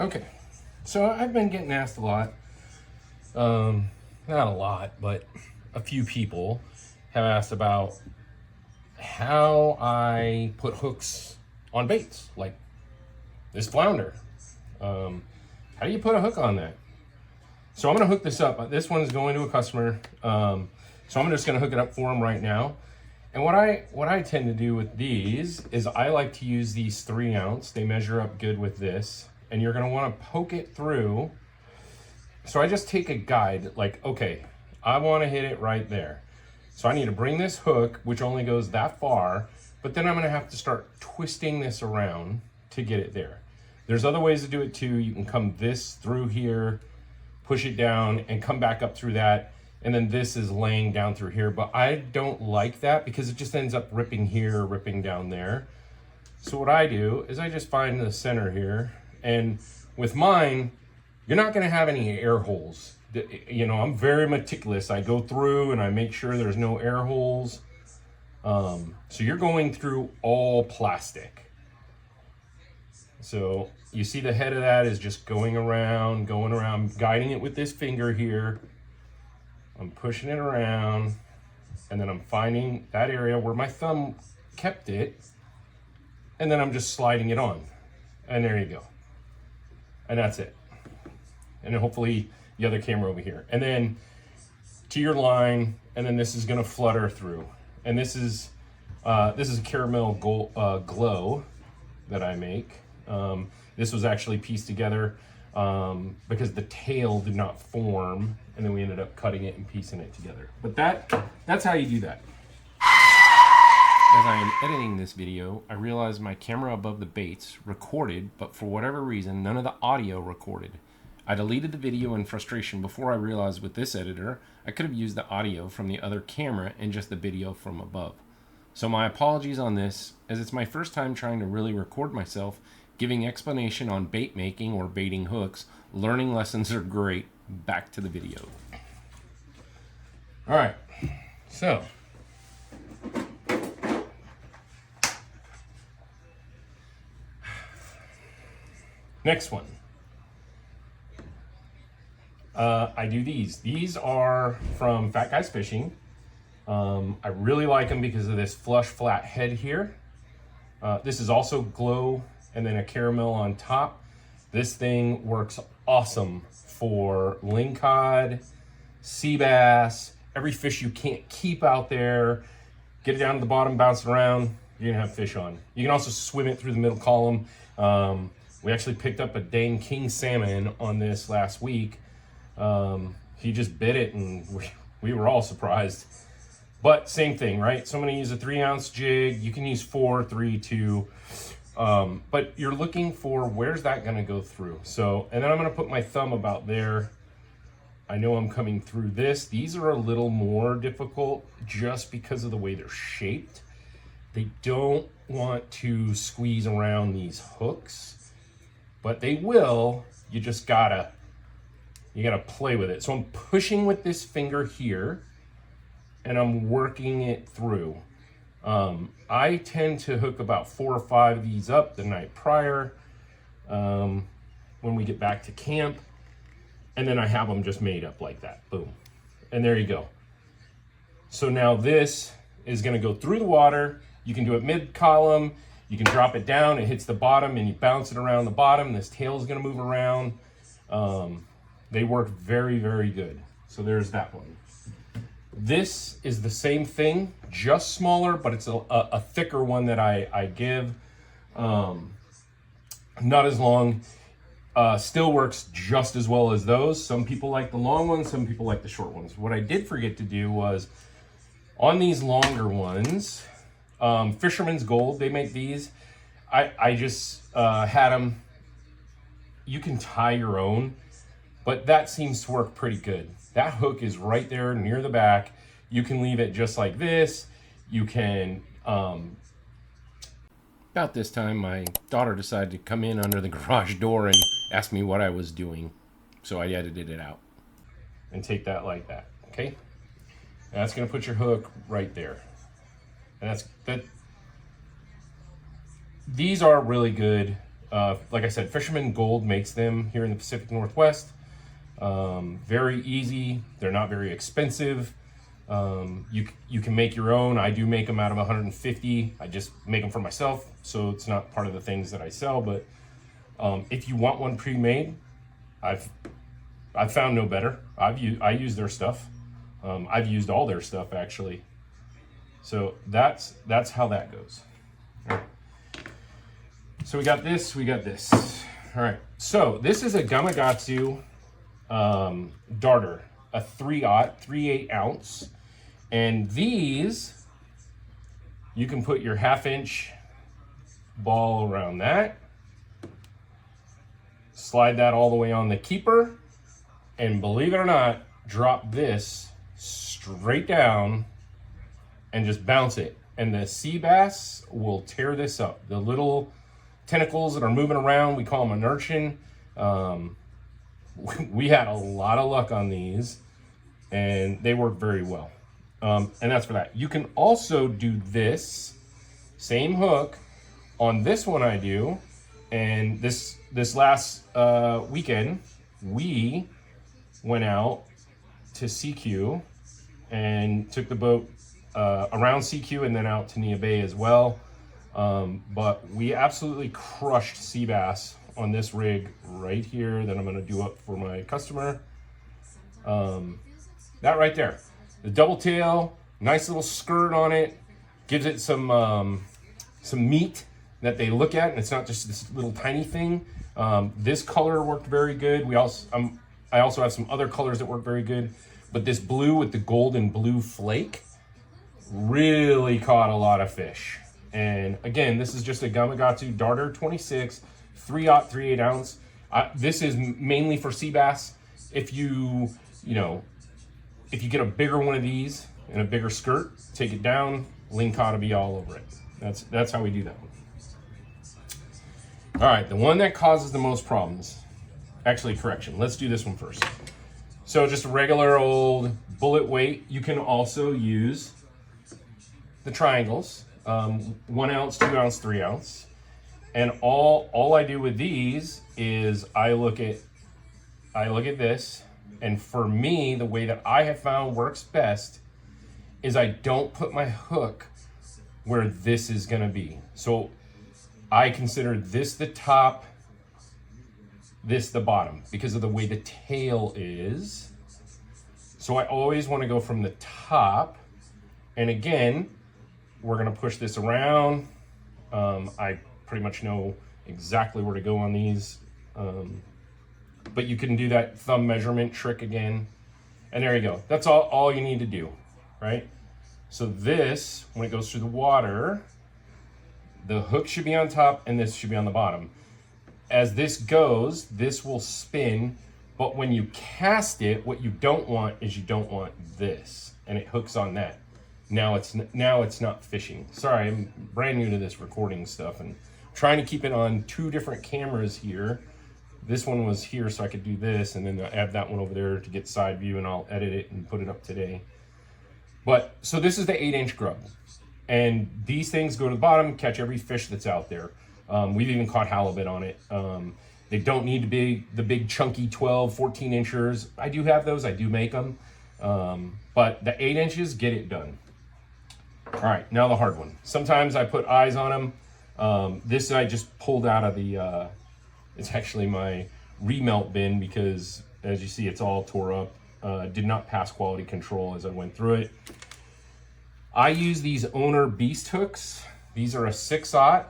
Okay, so I've been getting asked a lot, not a lot, but a few people have asked about how I put hooks on baits, like this flounder. How do you put a hook on that? So I'm gonna hook this up. This one's going to a customer, so I'm just gonna hook it up for him right now. And what I tend to do with these is I like to use these 3-ounce. They measure up good with this, and you're gonna wanna poke it through. So I just take a guide, like, okay, I wanna hit it right there. So I need to bring this hook, which only goes that far, but then I'm gonna have to start twisting this around to get it there. There's other ways to do it too. You can come this through here, push it down, and come back up through that. And then this is laying down through here, but I don't like that because it just ends up ripping here, ripping down there. So what I do is I just find the center here, and with mine, you're not gonna have any air holes. You know, I'm very meticulous. I go through and I make sure there's no air holes. So you're going through all plastic. So you see the head of that is just going around, guiding it with this finger here. I'm pushing it around, and then I'm finding that area where my thumb kept it, and then I'm just sliding it on. And there you go. And that's it. And then hopefully the other camera over here. And then to your line, and then this is gonna flutter through. And this is a caramel glow that I make. This was actually pieced together because the tail did not form, and then we ended up cutting it and piecing it together. But that's how you do that. As I am editing this video, I realized my camera above the baits recorded, but for whatever reason, none of the audio recorded. I deleted the video in frustration before I realized with this editor, I could have used the audio from the other camera and just the video from above. So my apologies on this, as it's my first time trying to really record myself, giving explanation on bait making or baiting hooks. Learning lessons are great. Back to the video. All right, so next one. I do these. These are from Fat Guys Fishing. I really like them because of this flush flat head here. This is also glow and then a caramel on top. This thing works awesome for lingcod, sea bass, every fish you can't keep out there. Get it down to the bottom, bounce it around, you're gonna have fish on. You can also swim it through the middle column. We actually picked up a dang king salmon on this last week. He just bit it and we were all surprised. But same thing, right? So I'm gonna use a 3-ounce jig. You can use 4, 3, 2. But you're looking for where's that gonna go through. So, and then I'm gonna put my thumb about there. I know I'm coming through this. These are a little more difficult just because of the way they're shaped. They don't want to squeeze around these hooks, but they will. You just gotta play with it. So I'm pushing with this finger here, and I'm working it through. I tend to hook about 4 or 5 of these up the night prior when we get back to camp, and then I have them just made up like that. Boom. And there you go. So now this is gonna go through the water. You can do it mid-column. You can drop it down, it hits the bottom, and you bounce it around the bottom. This tail is gonna move around. They work very, very good. So there's that one. This is the same thing, just smaller, but it's a thicker one that I give. Not as long. Still works just as well as those. Some people like the long ones, some people like the short ones. What I did forget to do was, on these longer ones, Fisherman's Gold, they make these. I just had them. You can tie your own, but that seems to work pretty good. That hook is right there near the back. You can leave it just like this. You can, About this time, my daughter decided to come in under the garage door and ask me what I was doing. So I edited it out. And take that like that, okay? And that's gonna put your hook right there. And that. These are really good. Like I said, Fisherman Gold makes them here in the Pacific Northwest. Very easy. They're not very expensive. You can make your own. I do make them out of 150. I just make them for myself, so it's not part of the things that I sell. But if you want one pre-made, I've found no better. I use their stuff. I've used all their stuff actually. So that's how that goes. All right. So we got this. All right. So this is a Gamakatsu darter, a 3/8 ounce, and these you can put your 1/2 inch ball around that, slide that all the way on the keeper, and believe it or not, drop this straight down and just bounce it, and the sea bass will tear this up. The little tentacles that are moving around, we call them an urchin. We had a lot of luck on these, and they work very well. And that's for that. You can also do this same hook on this one I do, and this last weekend we went out to CQ and took the boat around CQ and then out to Nia Bay as well. But we absolutely crushed sea bass on this rig right here that I'm going to do up for my customer. That right there, the double tail, nice little skirt on it, gives it some meat that they look at, and it's not just this little tiny thing. This color worked very good. I also have some other colors that work very good, but this blue with the golden blue flake really caught a lot of fish. And again, this is just a Gamakatsu Darter 26 3/8 ounce. This is mainly for sea bass. If you get a bigger one of these and a bigger skirt, take it down, lingcod will be all over it. That's how we do that one. All right, the one that causes the most problems. Actually, correction. Let's do this one first. So just a regular old bullet weight. You can also use the triangles, 1 ounce, 2 ounce, 3 ounce. And all I do with these is I look at this, and for me, the way that I have found works best is I don't put my hook where this is gonna be. So I consider this the top, this the bottom, because of the way the tail is. So I always wanna go from the top, and again, we're gonna push this around. I pretty much know exactly where to go on these, but you can do that thumb measurement trick again, and there you go. That's all you need to do, right? So this, when it goes through the water, the hook should be on top and this should be on the bottom. As this goes, this will spin, but when you cast it, what you don't want is you don't want this, and it hooks on that. Now it's not fishing. Sorry, I'm brand new to this recording stuff and trying to keep it on 2 different cameras here. This one was here so I could do this, and then I have that one over there to get side view, and I'll edit it and put it up today. But so this is the 8-inch grub, and these things go to the bottom, catch every fish that's out there. We've even caught halibut on it. They don't need to be the big chunky 12, 14 inchers. I do have those, I do make them. But the 8 inches get it done. All right, now the hard one. Sometimes I put eyes on them. This I just pulled out of the, it's actually my remelt bin, because as you see, it's all tore up. Did not pass quality control as I went through it. I use these Owner Beast hooks. These are a 6/0.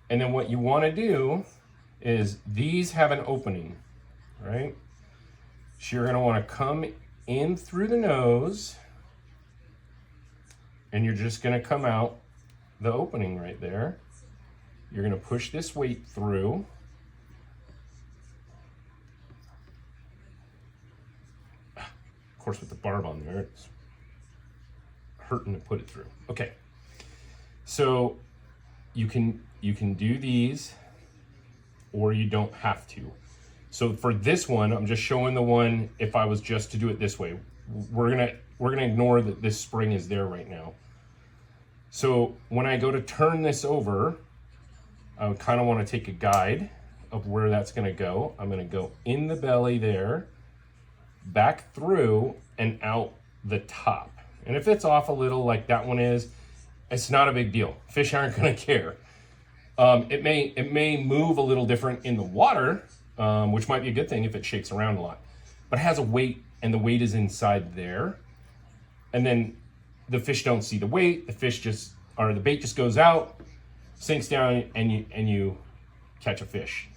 And then what you want to do is these have an opening, right? So you're going to want to come in through the nose, and you're just going to come out the opening right there. You're going to push this weight through. Of course, with the barb on there, it's hurting to put it through. Okay, so you can do these, or you don't have to. So for this one, I'm just showing the one if I was just to do it this way. We're gonna ignore that this spring is there right now. So when I go to turn this over, I would kind of want to take a guide of where that's going to go. I'm going to go in the belly there, back through and out the top. And if it's off a little like that one is, it's not a big deal. Fish aren't going to care. It may move a little different in the water, which might be a good thing if it shakes around a lot, but it has a weight, and the weight is inside there. And then the fish don't see the weight. The bait just goes out, sinks down, and you catch a fish.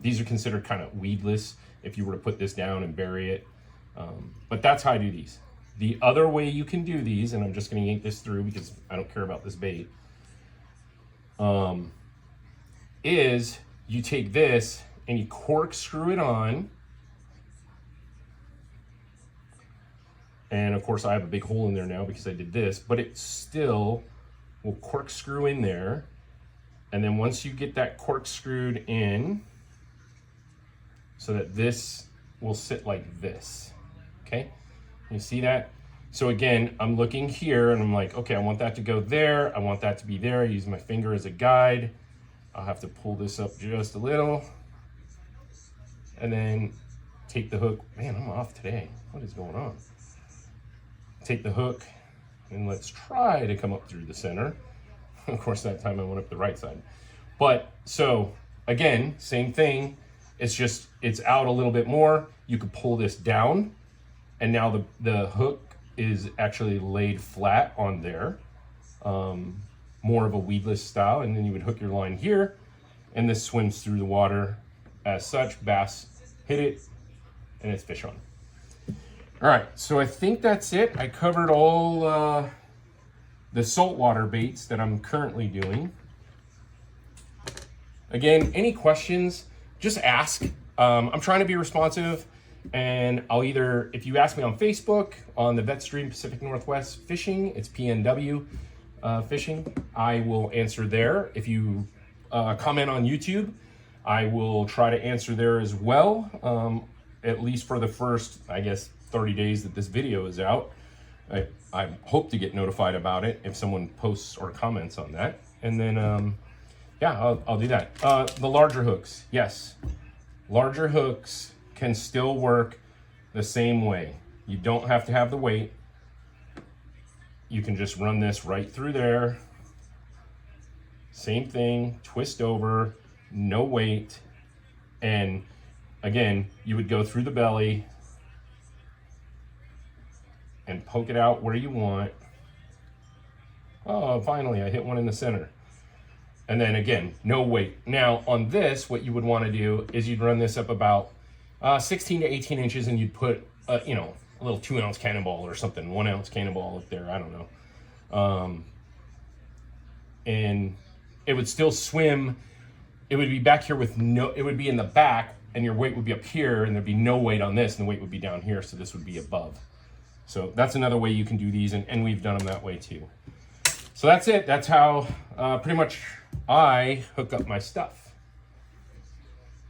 These are considered kind of weedless if you were to put this down and bury it. But that's how I do these. The other way you can do these, and I'm just going to yank this through because I don't care about this bait, is you take this and you corkscrew it on. And of course I have a big hole in there now because I did this, but it still will corkscrew in there. And then once you get that corkscrewed in, so that this will sit like this, okay? You see that? So again, I'm looking here and I'm like, okay, I want that to go there. I want that to be there. I use my finger as a guide. I'll have to pull this up just a little. And then take the hook. Man, I'm off today. What is going on? Take the hook and let's try to come up through the center. Of course, that time I went up the right side. But so again, same thing. It's out a little bit more. You could pull this down and now the hook is actually laid flat on there. More of a weedless style. And then you would hook your line here and this swims through the water as such. Bass hit it and it's fish on. All right, so I think that's it. I covered all the saltwater baits that I'm currently doing. Again, any questions, just ask. I'm trying to be responsive, and I'll either, if you ask me on Facebook, on the Vetstream Pacific Northwest Fishing, it's PNW Fishing, I will answer there. If you comment on YouTube, I will try to answer there as well, at least for the first, I guess, 30 days that this video is out. I hope to get notified about it if someone posts or comments on that. And then, yeah, I'll do that. The larger hooks, yes. Larger hooks can still work the same way. You don't have to have the weight. You can just run this right through there. Same thing, twist over, no weight. And again, you would go through the belly and poke it out where you want. Oh, finally, I hit one in the center. And then again, no weight. Now on this, what you would want to do is you'd run this up about 16 to 18 inches and you'd put, you know, a little 2-ounce cannonball or something, 1-ounce cannonball up there, I don't know. And it would still swim. It would be back here with no, it would be in the back and your weight would be up here and there'd be no weight on this and the weight would be down here. So this would be above. So that's another way you can do these, and we've done them that way too. So that's it. That's how pretty much I hook up my stuff.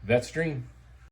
Vetstream.